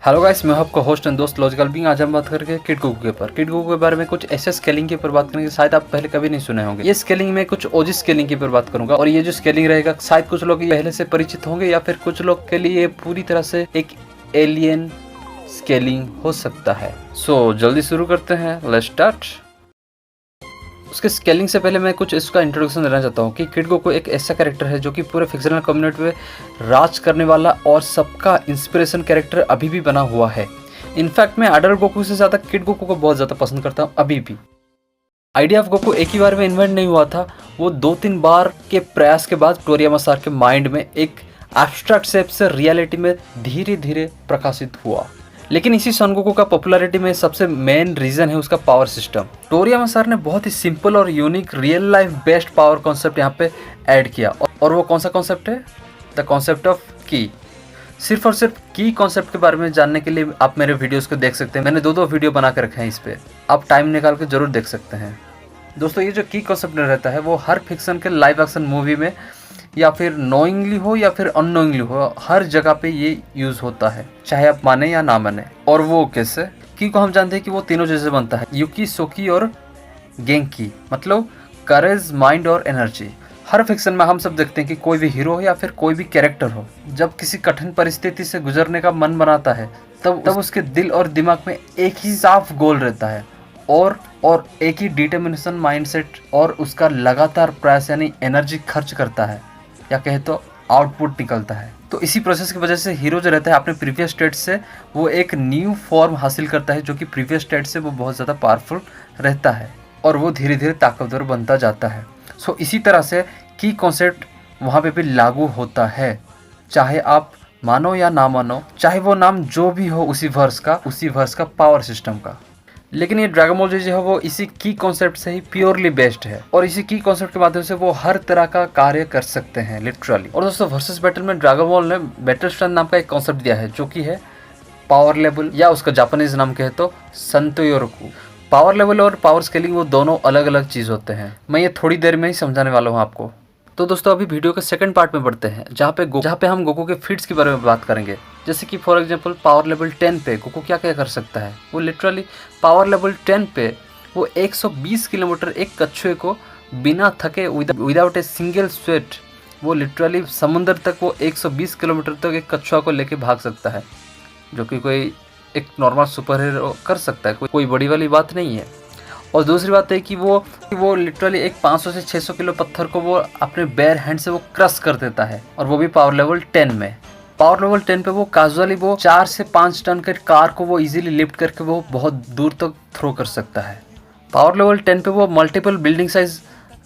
Hello guys, मैं आपका host and दोस्त लॉजिकल बीइंग। आज हम बात करेंगे किड गोकू के ऊपर। किड गोकू के बारे में कुछ ऐसे स्केलिंग के ऊपर बात करेंगे शायद आप पहले कभी नहीं सुने होंगे। ये स्केलिंग में कुछ ओजी स्केलिंग के ऊपर बात करूंगा और ये जो स्केलिंग रहेगा शायद कुछ लोग पहले से परिचित होंगे या फिर कुछ लोग के लिए पूरी तरह से एक एलियन स्केलिंग हो सकता है। सो जल्दी शुरू करते हैं, लेट्स स्टार्ट। उसके स्केलिंग से पहले मैं कुछ इसका इंट्रोडक्शन देना चाहता हूँ कि किड गोकू एक ऐसा कैरेक्टर है जो कि पूरे फिक्शनल कम्युनिटी में राज करने वाला और सबका इंस्पिरेशन कैरेक्टर अभी भी बना हुआ है। इनफैक्ट मैं अडल्ट गोकू से ज़्यादा किड गोकू को बहुत ज़्यादा पसंद करता हूँ अभी भी। आइडिया ऑफ गोकू एक ही बार में इन्वेंट नहीं हुआ था, वो 2-3 बार के प्रयास के बाद टोरियामा सर के माइंड में एक एब्स्ट्रैक्ट शेप से रियलिटी में धीरे धीरे प्रकाशित हुआ। लेकिन इसी सन गोकू का पॉपुलैरिटी में सबसे मेन रीजन है उसका पावर सिस्टम। टोरियामा सर ने बहुत ही सिंपल और unique real life based power concept यहाँ पे ऐड किया और वो कौन सा कॉन्सेप्ट है? द कॉन्सेप्ट ऑफ की। सिर्फ और सिर्फ की कॉन्सेप्ट के बारे में जानने के लिए आप मेरे वीडियोस को देख सकते हैं। मैंने 2 वीडियो बना के रखे हैं इस पे, आप टाइम निकाल के जरूर देख सकते हैं। दोस्तों, ये जो की कॉन्सेप्ट रहता है वो हर फिक्शन के लाइव एक्शन मूवी में या फिर नोइंगली हो या फिर अननोइंगली हो, हर जगह पे ये यूज होता है, चाहे आप माने या ना माने। और वो कैसे? की को हम जानते हैं कि वो तीनों चीजें बनता है, युकी, सोकी और गेंकी, मतलब करेज, माइंड और एनर्जी। हर फिक्शन में हम सब देखते हैं कि कोई भी हीरो हो या फिर कोई भी कैरेक्टर हो, जब किसी कठिन परिस्थिति से गुजरने का मन बनाता है तब उसके दिल और दिमाग में एक ही साफ गोल रहता है और एक ही डिटर्मिनेशन माइंडसेट और उसका लगातार प्रयास यानी एनर्जी खर्च करता है, या कहे तो आउटपुट निकलता है। तो इसी प्रोसेस की वजह से हीरो जो रहता है अपने प्रीवियस स्टेट से वो एक न्यू फॉर्म हासिल करता है, जो कि प्रीवियस स्टेट से वो बहुत ज़्यादा पावरफुल रहता है और वो धीरे धीरे ताकतवर बनता जाता है। सो इसी तरह से की कॉन्सेप्ट वहाँ पे भी लागू होता है, चाहे आप मानो या ना मानो, चाहे वो नाम जो भी हो उसी वर्स का पावर सिस्टम का। लेकिन ये ड्रैगन बॉल जो है वो इसी की कॉन्सेप्ट से ही प्योरली बेस्ड है और इसी की कॉन्सेप्ट के माध्यम से वो हर तरह का कार्य कर सकते हैं लिटरली। और दोस्तों, वर्सेस बैटल में ड्रैगन बॉल ने बैटल स्ट्रेंथ नाम का एक कॉन्सेप्ट दिया है, जो कि है पावर लेवल, या उसका जापानीज नाम कहे तो संतोयोरकू। पावर लेवल और पावर स्केलिंग वो दोनों अलग अलग चीज़ होते हैं। मैं ये थोड़ी देर में ही समझाने वाला हूँ आपको। तो दोस्तों, अभी वीडियो के सेकंड पार्ट में बढ़ते हैं, जहाँ पे हम गोकू के फीट्स के बारे में बात करेंगे। जैसे कि फॉर एग्जांपल पावर लेवल 10 पे गोकू क्या क्या कर सकता है। वो लिटरली पावर लेवल 10 पे वो 120 किलोमीटर एक कछुए को बिना थके विदाउट ए सिंगल स्वेट, वो लिटरली समुद्र तक वो 120 किलोमीटर तक एक कछुआ को लेके भाग सकता है, जो कि कोई एक नॉर्मल सुपर हीरो कर सकता है, कोई बड़ी वाली बात नहीं है। और दूसरी बात है कि वो लिटरली एक 500 से 600 किलो पत्थर को वो अपने बेयर हैंड से वो क्रश कर देता है, और वो भी पावर लेवल 10 में। पावर लेवल 10 पे वो कैजुअली वो 4 से 5 टन के कार को वो इजीली लिफ्ट करके वो बहुत दूर तक थ्रो कर सकता है। पावर लेवल 10 पे वो मल्टीपल बिल्डिंग साइज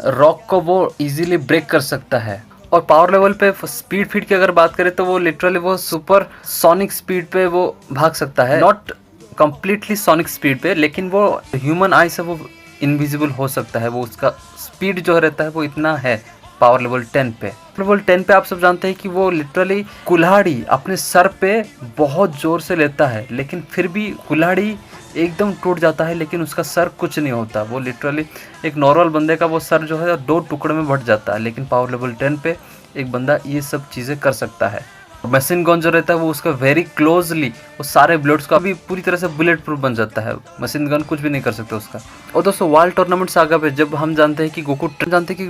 रॉक को वो इजीली ब्रेक कर सकता है। और पावर लेवल पे स्पीड फीट की अगर बात करें तो वो लिटरली वो सुपर सोनिक स्पीड पे वो भाग सकता है, नॉट कंप्लीटली सोनिक स्पीड पे, लेकिन वो ह्यूमन आई से वो इनविजिबल हो सकता है। वो उसका स्पीड जो रहता है वो इतना है पावर लेवल 10 पे। लेवल 10 पे आप सब जानते हैं कि वो लिटरली कुल्हाड़ी अपने सर पे बहुत जोर से लेता है, लेकिन फिर भी कुल्हाड़ी एकदम टूट जाता है, लेकिन उसका सर कुछ नहीं होता। वो लिटरली एक नॉर्मल बंदे का वो सर जो है 2 टुकड़े में बट जाता है, लेकिन पावर लेवल 10 पे एक बंदा ये सब चीज़ें कर सकता है। मशीन गन जो रहता है वो उसका वेरी क्लोजली वो सारे बुलेट्स का भी पूरी तरह से बुलेट प्रूफ बन जाता है। मशीन गन कुछ भी नहीं कर सकता उसका। और दोस्तों, वर्ल्ड टूर्नामेंट सागा पे जब हम जानते हैं कि गोकू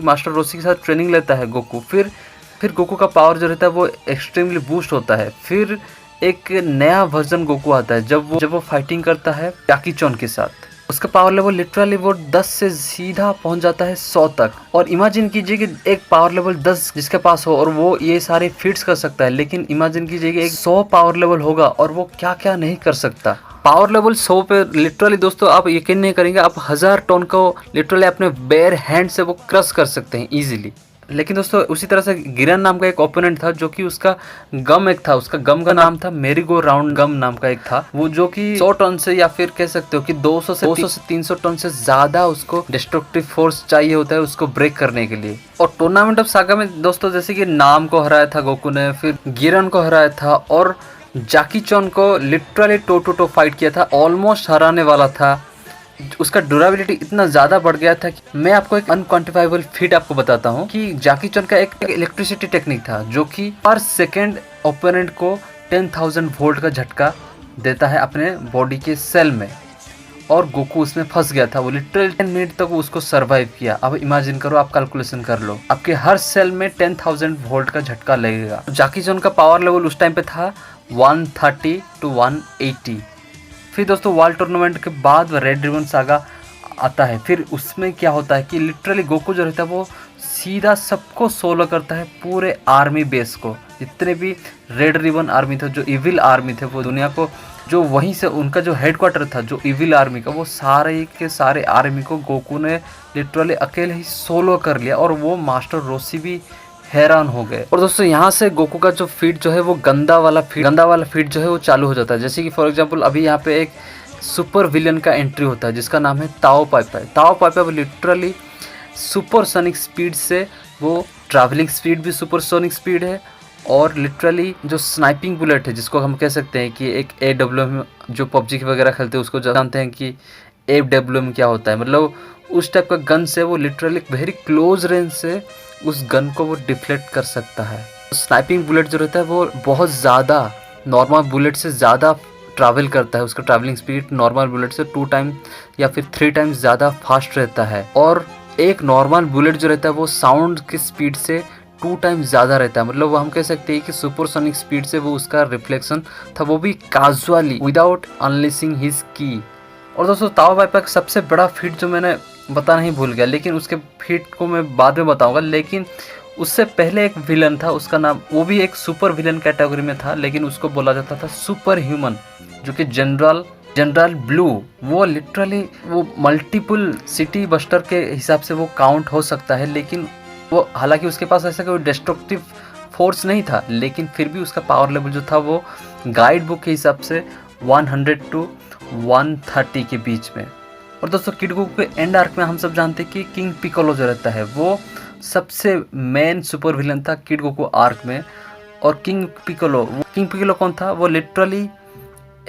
मास्टर रोशी के साथ ट्रेनिंग लेता है गोकू, फिर गोकू का पावर जो रहता है वो एक्सट्रीमली बूस्ट होता है। फिर एक नया वर्जन गोकू आता है जब वो फाइटिंग करता है जाकी चॉन के साथ। उसका पावर लेवल लिटरली वो 10 से सीधा पहुंच जाता है 100 तक। और इमेजिन कीजिए कि एक पावर लेवल 10 जिसके पास हो और वो ये सारे फीट्स कर सकता है, लेकिन इमेजिन कीजिए कि एक 100 पावर लेवल होगा और वो क्या क्या नहीं कर सकता। पावर लेवल 100 पे लिटरली दोस्तों आप यकीन नहीं करेंगे, आप 1000 टन को लिटरली अपने बेयर हैंड से वो क्रश कर सकते हैं इजीली। लेकिन दोस्तों, उसी तरह से गिरन नाम का एक ओपोनेंट था, जो कि उसका गम एक था, उसका गम का नाम था मेरी गो राउंड गम नाम का एक था, वो जो कि 100 टन से या फिर कह सकते हो कि 200 से 300 टन से ज्यादा उसको डिस्ट्रक्टिव फोर्स चाहिए होता है उसको ब्रेक करने के लिए। और टूर्नामेंट ऑफ सागा में दोस्तों जैसे कि नाम को हराया था गोकू ने, फिर गिरन को हराया था और जाकी चॉन को literally toe to toe fight किया था, ऑलमोस्ट हराने वाला था। उसका ड्यूरेबिलिटी इतना ज़्यादा बढ़ गया था कि मैं आपको एक अनक्वांटिफाइबल फीट आपको बताता हूँ कि जैकी चैन का एक इलेक्ट्रिसिटी टेक्निक था, जो कि पर सेकेंड ओपोनेंट को 10,000 वोल्ट का झटका देता है अपने बॉडी के सेल में, और गोकू उसमें फंस गया था। वो लिटरली 10 मिनट तक उसको सरवाइव किया। अब इमेजिन करो, आप कैलकुलेशन कर लो, आपके हर सेल में 10,000 वोल्ट का झटका लगेगा। जैकी चैन का पावर लेवल उस टाइम पे था 130 to 180। फिर दोस्तों वर्ल्ड टूर्नामेंट के बाद रेड रिबन सागा आता है। फिर उसमें क्या होता है कि लिटरली गोकू जो रहता है वो सीधा सबको सोलो करता है, पूरे आर्मी बेस को। जितने भी रेड रिबन आर्मी थे, जो इविल आर्मी थे, वो दुनिया को, जो वहीं से उनका जो हेडक्वार्टर था जो इविल आर्मी का, वो सारे के सारे आर्मी को गोकू ने लिटरली अकेले ही सोलो कर लिया। और वो मास्टर रोशी भी हैरान हो गए। और दोस्तों यहाँ से गोकू का जो फीट जो है वो गंदा वाला फीट जो है वो चालू हो जाता है। जैसे कि फॉर एग्जांपल अभी यहाँ पे एक सुपर विलन का एंट्री होता है जिसका नाम है ताओ पाई पाई। ताओ पाई पाई लिटरली सुपरसोनिक स्पीड से, वो ट्रैवलिंग स्पीड भी सुपरसोनिक स्पीड है, और लिटरली जो स्नाइपिंग बुलेट है जिसको हम कह सकते हैं कि एक AWM, जो पबजी वगैरह खेलते हैं उसको जानते हैं कि AWM क्या होता है, मतलब उस टाइप का गन से वो लिटरली वेरी क्लोज रेंज से उस गन को वो डिफ्लेक्ट कर सकता है। स्नाइपिंग बुलेट जो रहता है वो बहुत ज़्यादा नॉर्मल बुलेट से ज़्यादा ट्रैवल करता है। उसका ट्रैवलिंग स्पीड नॉर्मल बुलेट से 2 टाइम या फिर 3 टाइम्स ज़्यादा फास्ट रहता है। और एक नॉर्मल बुलेट जो रहता है वो साउंड की स्पीड से 2 टाइम्स ज़्यादा रहता है। मतलब वो हम कह सकते हैं कि सुपरसोनिक स्पीड से वो उसका रिफ्लेक्शन था, वो भी कैजुअली विदाउट अनलिसिंग हिज की। और दोस्तों ताओ पाई पाई का सबसे बड़ा फीट जो मैंने बता नहीं भूल गया, लेकिन उसके फीट को मैं बाद में बताऊंगा। लेकिन उससे पहले एक विलन था, उसका नाम, वो भी एक सुपर विलन कैटेगरी में था, लेकिन उसको बोला जाता था सुपर ह्यूमन, जो कि जनरल ब्लू। वो लिटरली वो मल्टीपल सिटी बस्टर के हिसाब से वो काउंट हो सकता है, लेकिन वो, हालांकि उसके पास ऐसा कोई डिस्ट्रक्टिव फोर्स नहीं था, लेकिन फिर भी उसका पावर लेवल जो था वो गाइड बुक के हिसाब से 100 to 130 के बीच में। और दोस्तों किड गोकू के एंड आर्क में हम सब जानते हैं कि किंग पिकोलो जो रहता है वो सबसे मेन सुपर विलन था किड गोकू आर्क में। और किंग पिकोलो कौन था? वो लिटरली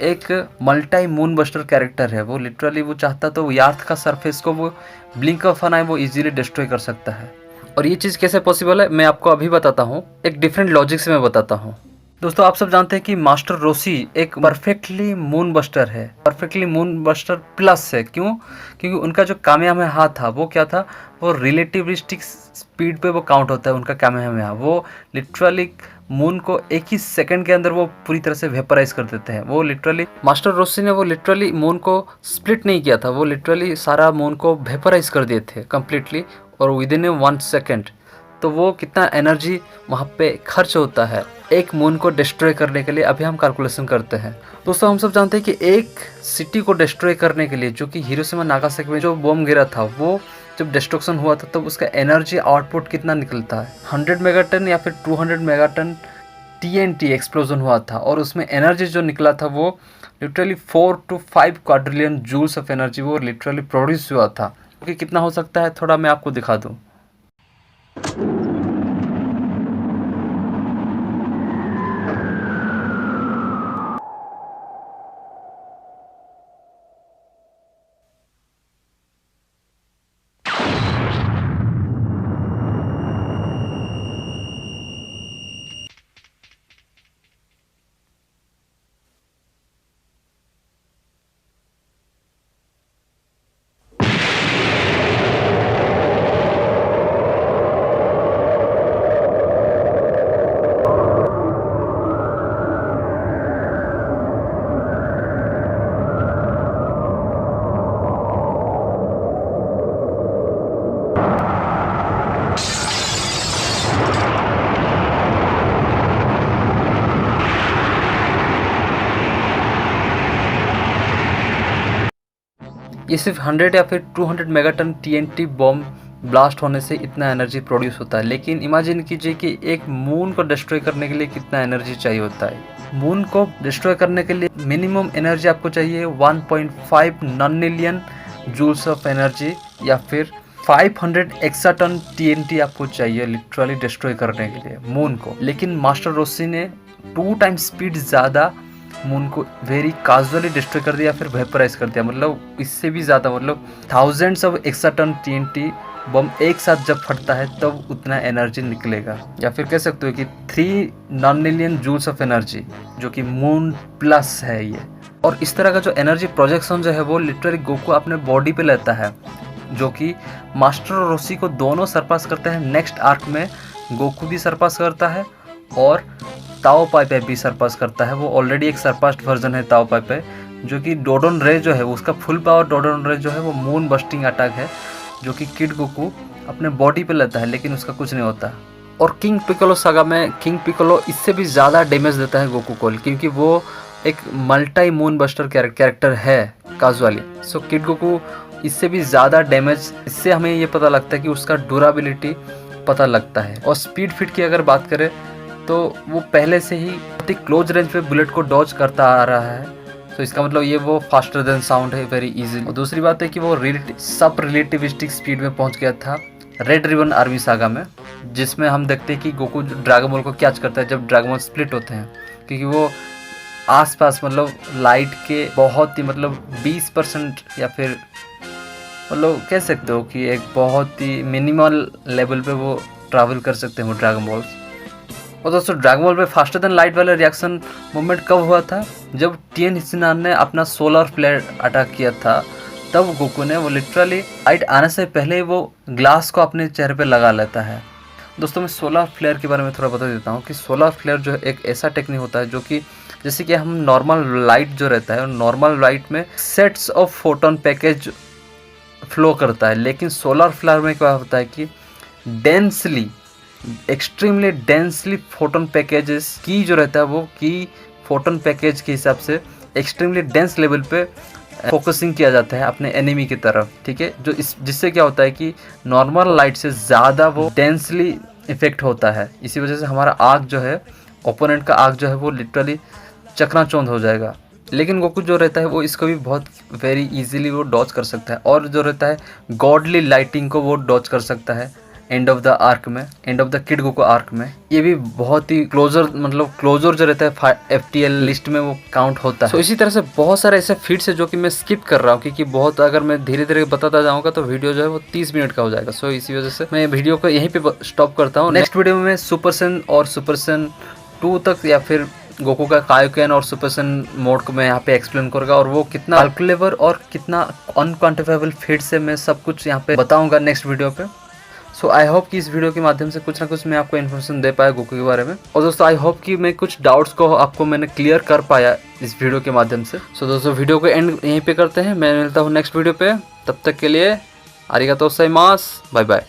एक मल्टी मून बस्टर कैरेक्टर है। वो लिटरली वो चाहता तो अर्थ का सरफेस को वो ब्लिंक ऑफ एन आई वो इजीली डिस्ट्रॉय कर सकता है। और ये चीज़ कैसे पॉसिबल है मैं आपको अभी बताता हूँ, एक डिफरेंट लॉजिक से मैं बताता हूँ। दोस्तों आप सब जानते हैं कि मास्टर रोशी एक परफेक्टली मून बस्टर है, परफेक्टली मून बस्टर प्लस है। क्यों? क्योंकि उनका जो कामयामेहा था वो क्या था, वो रिलेटिविस्टिक स्पीड पे वो काउंट होता है उनका कामयामेहा। वो लिटरली मून को एक ही सेकंड के अंदर वो पूरी तरह से वेपराइज कर देते हैं। वो लिटरली मास्टर रोशी ने वो लिटरली मून को स्प्लिट नहीं किया था, वो लिटरली सारा मून को वेपराइज कर दिए थे कम्प्लीटली, और विद इन 1 सेकेंड। तो वो कितना एनर्जी वहाँ पे खर्च होता है एक मून को डिस्ट्रॉय करने के लिए, अभी हम कैलकुलेशन करते हैं। दोस्तों हम सब जानते हैं कि एक सिटी को डिस्ट्रॉय करने के लिए, जो कि हिरोशिमा नागासाकी में जो बॉम्ब गिरा था, वो जब डिस्ट्रक्शन हुआ था तब उसका एनर्जी आउटपुट कितना निकलता है, 100 मेगाटन या फिर 200 मेगाटन TNT एक्सप्लोजन हुआ था। और उसमें एनर्जी जो निकला था वो literally 4 to 5 quadrillion joules of energy वो लिटरली प्रोड्यूस हुआ था। कि कितना हो सकता है थोड़ा मैं आपको दिखा दूं। ये सिर्फ 100 या फिर 200 मेगाटन TNT बॉम्ब ब्लास्ट होने से इतना एनर्जी प्रोड्यूस होता है। लेकिन इमेजिन कीजिए कि एक मून को डिस्ट्रॉय करने के लिए कितना एनर्जी चाहिए होता है। मून को डिस्ट्रॉय करने के लिए मिनिमम एनर्जी आपको चाहिए 1.5 नॉन-मिलियन जूल्स ऑफ एनर्जी, या फिर 500 एक्साटन TNT आपको चाहिए लिटरली डिस्ट्रॉय करने के लिए मून को। लेकिन मास्टर रोशी ने 2 टाइम्स स्पीड ज़्यादा मून को वेरी काजुअली डिस्ट्रॉय कर दिया, फिर वेपराइज कर दिया। मतलब इससे भी ज़्यादा, मतलब थाउजेंड्स ऑफ एक्साटन TNT बम एक साथ जब फटता है तब उतना एनर्जी निकलेगा, या फिर कह सकते हो कि 3 नॉन-मिलियन जूल्स ऑफ एनर्जी, जो कि मून प्लस है ये। और इस तरह का जो एनर्जी प्रोजेक्शन जो है वो लिटरली गोकू अपने बॉडी पे लेता है, जो कि मास्टर और रोशी को दोनों सरपास करते हैं। नेक्स्ट आर्क में गोकू भी सरपास करता है और ताओ पाइपे भी सरपास करता है। वो ऑलरेडी एक सरपास्ड वर्जन है ताओ पाइपे, जो कि डोडोन रे जो है उसका फुल पावर डोडोन रे जो है वो मून बस्टिंग अटैक है, जो कि किड गोकू अपने बॉडी पे लेता है लेकिन उसका कुछ नहीं होता। और किंग पिकोलो सागा में किंग पिकोलो इससे भी ज़्यादा डैमेज देता है गोकू को, क्योंकि वो एक मल्टी मून बस्टर कैरेक्टर है काजुअली। सो किड गोकू इससे भी ज़्यादा डैमेज, इससे हमें ये पता लगता है कि उसका ड्यूरेबिलिटी पता लगता है। और स्पीड फिट की अगर बात करें तो वो पहले से ही बहुत ही क्लोज रेंज पे बुलेट को डॉज करता आ रहा है, तो इसका मतलब ये वो फास्टर देन साउंड है वेरी इजी। और दूसरी बात है कि वो सब रिलेटिविस्टिक स्पीड में पहुंच गया था रेड रिबन आर्मी सागा में, जिसमें हम देखते हैं कि गोकू ड्रैगन बॉल को कैच करता है जब ड्रैगन बॉल स्प्लिट होते हैं, क्योंकि वो आसपास मतलब लाइट के बहुत ही मतलब 20% या फिर मतलब कह सकते हो कि एक बहुत ही मिनिमल लेवल पे वो ट्रैवल कर सकते हैं वो ड्रैगन बॉल्स। और दोस्तों ड्रैगन बॉल पे फास्टर देन लाइट वाला रिएक्शन मूवमेंट कब हुआ था? जब टीएन हिस्सिनान ने अपना सोलर फ्लेयर अटैक किया था, तब गोकू ने वो लिटरली लाइट आने से पहले वो ग्लास को अपने चेहरे पे लगा लेता है। दोस्तों मैं सोलर फ्लेयर के बारे में थोड़ा बता देता हूँ कि सोलर फ्लेयर जो है एक ऐसा टेक्निक होता है जो कि जैसे कि हम नॉर्मल लाइट जो रहता है, नॉर्मल लाइट में sets of photon package flow करता है, लेकिन सोलर फ्लेयर में क्या होता है कि densely extremely densely photon packages की जो रहता है वो की फोटोन पैकेज के हिसाब से एक्सट्रीमली डेंस लेवल पे फोकसिंग किया जाता है अपने एनिमी की तरफ, ठीक है, जो जिससे क्या होता है कि नॉर्मल लाइट से ज़्यादा वो डेंसली इफेक्ट होता है। इसी वजह से हमारा आग जो है, ओपोनेंट का आग जो है वो लिटरली चकनाचौंध हो जाएगा। लेकिन गोकू जो रहता है वो इसको भी बहुत वेरी इजीली वो डॉज कर सकता है, और जो रहता है गॉडली लाइटिंग को वो डॉज कर सकता है एंड ऑफ द आर्क में, end of the kid Goku arc में। ये भी बहुत ही क्लोजर जो रहता है FTL लिस्ट में वो काउंट होता है। तो इसी तरह से बहुत सारे ऐसे फीट्स है जो कि मैं स्किप कर रहा हूँ, क्योंकि बहुत अगर मैं धीरे धीरे बताता जाऊँगा तो वीडियो जो है वो 30 मिनट का हो जाएगा। सो इसी वजह से मैं वीडियो को यहीं पे स्टॉप करता हूँ। नेक्स्ट वीडियो में सुपर सेन और सुपर सेन 2 तक, या फिर गोकू का कायोकेन और सुपर सेन मोड को मैं यहाँ पे एक्सप्लेन करूँगा, और वो कितना कैलकुलेबल और कितना अनक्वांटिफाइबल फीट्स है मैं सब कुछ यहाँ पे बताऊँगा नेक्स्ट वीडियो पे। सो आई होप कि इस वीडियो के माध्यम से कुछ ना कुछ मैं आपको इन्फॉर्मेशन दे पाया गोकू के बारे में। और दोस्तों आई होप कि मैं कुछ डाउट्स को आपको मैंने क्लियर कर पाया इस वीडियो के माध्यम से। सो दोस्तों वीडियो को एंड यहीं पे करते हैं, मैं मिलता हूँ नेक्स्ट वीडियो पे, तब तक के लिए आरिगातो गोजाइमासु, बाय बाय।